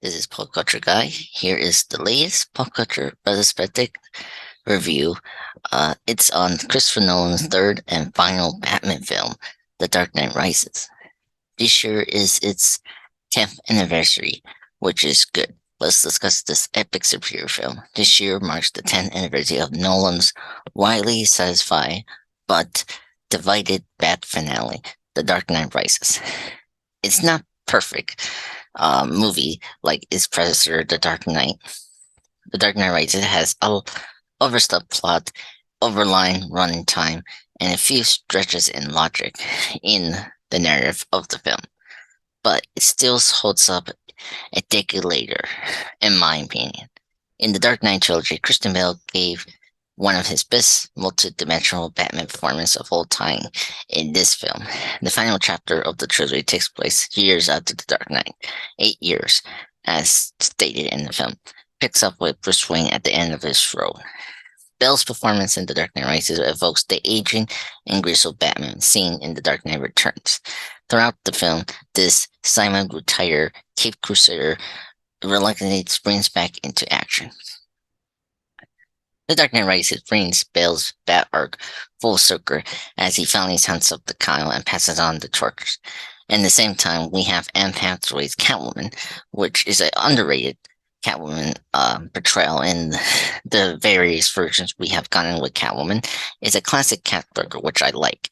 This is Pop Culture Guy. Here is the latest Pop Culture Retrospective review. It's on Christopher Nolan's third and final Batman film, The Dark Knight Rises. This year is its 10th anniversary, which is good. Let's discuss this epic superhero film. This year marks the 10th anniversary of Nolan's widely satisfying but divided Bat finale, The Dark Knight Rises. It's not perfect movie like its predecessor, The Dark Knight. The Dark Knight Rises has a overstuffed plot, overline running time, and a few stretches in logic in the narrative of the film. But it still holds up a decade later, in my opinion. In the Dark Knight trilogy, Christian Bale gave one of his best multi-dimensional Batman performances of all time in this film. The final chapter of the trilogy takes place years after The Dark Knight, 8 years, as stated in the film, picks up with Bruce Wayne at the end of his role. Bale's performance in The Dark Knight Rises evokes the aging and grizzled Batman seen in The Dark Knight Returns. Throughout the film, this semi-retired Cape Crusader reluctantly springs back into action. The Dark Knight Rises brings Bale's Bat arc full circle as he finally hunts up the Kyle and passes on the torch. At the same time, we have Anne Hathaway's Catwoman, which is an underrated Catwoman portrayal in the various versions we have gotten with Catwoman. It's a classic Catburger, which I like.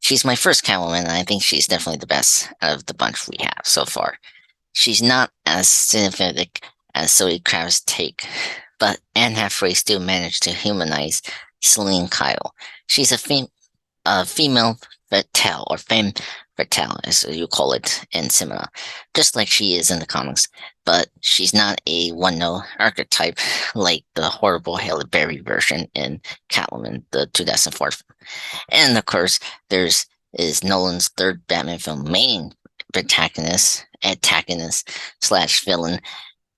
She's my first Catwoman, and I think she's definitely the best out of the bunch we have so far. She's not as cinematic as Zoe Kravitz' take, but Anne Hathaway still managed to humanize Celine Kyle. She's a female fatale, or femme fatale, as you call it in cinema, just like she is in the comics. But she's not a one-note archetype like the horrible Halle Berry version in Catwoman, the 2004 film. And of course, there's is Nolan's third Batman film main antagonist slash villain,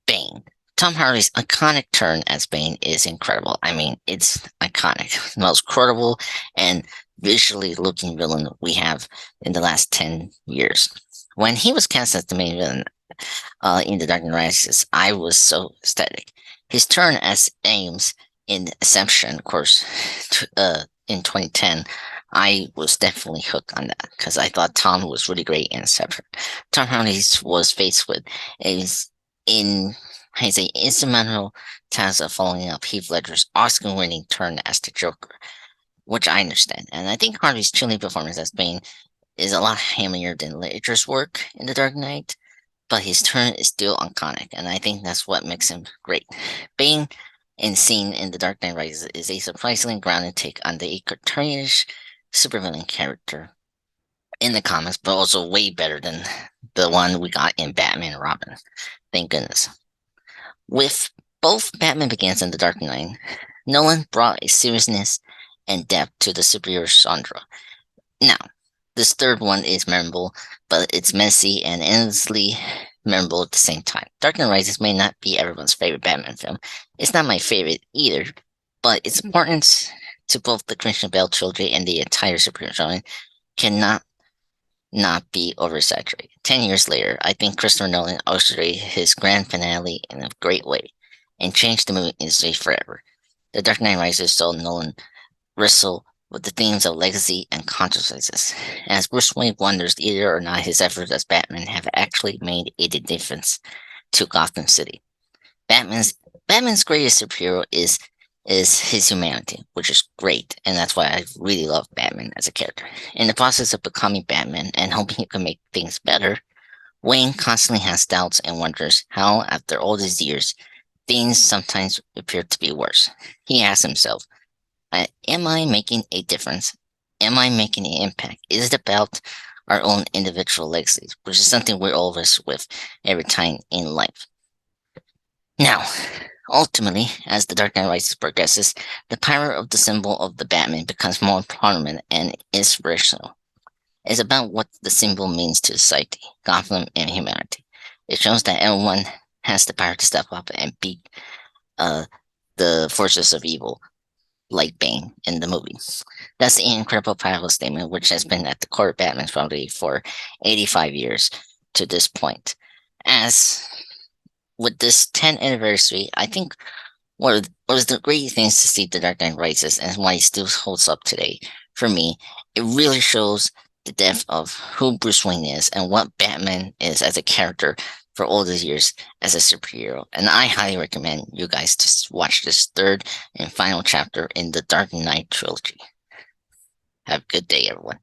Bane. Tom Hardy's iconic turn as Bane is incredible. I mean, it's iconic. The most quotable and visually looking villain we have in the last 10 years. When he was cast as the main villain in The Dark Knight Rises, I was so ecstatic. His turn as Ames in Inception, of course, in 2010, I was definitely hooked on that because I thought Tom was really great in Inception. Tom Hardy was faced with is in has an instrumental task of following up Heath Ledger's Oscar-winning turn as the Joker, which I understand. And I think Harvey's chilling performance as Bane is a lot hammier than Ledger's work in The Dark Knight, but his turn is still iconic, and I think that's what makes him great. Bane, in scene in The Dark Knight Rises, is a surprisingly grounded take on the cartoonish supervillain character in the comics, but also way better than the one we got in Batman and Robin. Thank goodness. With both Batman Begins and The Dark Knight, Nolan brought a seriousness and depth to the superhero genre. Now, this third one is memorable, but it's messy and endlessly memorable at the same time. Dark Knight Rises may not be everyone's favorite Batman film. It's not my favorite either, but its importance to both the Christian Bale trilogy and the entire superhero genre cannot not be oversaturated. 10 years later, I think Christopher Nolan orchestrated his grand finale in a great way and changed the movie industry forever. The Dark Knight Rises saw Nolan wrestle with the themes of legacy and consequences, as Bruce Wayne wonders either or not his efforts as Batman have actually made a difference to Gotham City. Batman's greatest superhero is his humanity, which is great, and that's why I really love Batman as a character. In the process of becoming Batman and hoping he can make things better, Wayne constantly has doubts and wonders how, after all these years, things sometimes appear to be worse. He asks himself, am I making a difference? Am I making an impact? Is it about our own individual legacies, which is something we're always with every time in life? Now, ultimately, as The Dark Knight Rises progresses, the power of the symbol of the Batman becomes more prominent and inspirational. It's about what the symbol means to society, Gotham, and humanity. It shows that everyone has the power to step up and beat the forces of evil, like Bane in the movie. That's an incredible powerful statement, which has been at the core of Batman's family for 85 years to this point. As with this 10th anniversary, I think one of the great things to see The Dark Knight Rises and why it still holds up today for me, it really shows the depth of who Bruce Wayne is and what Batman is as a character for all these years as a superhero. And I highly recommend you guys to watch this third and final chapter in the Dark Knight trilogy. Have a good day, everyone.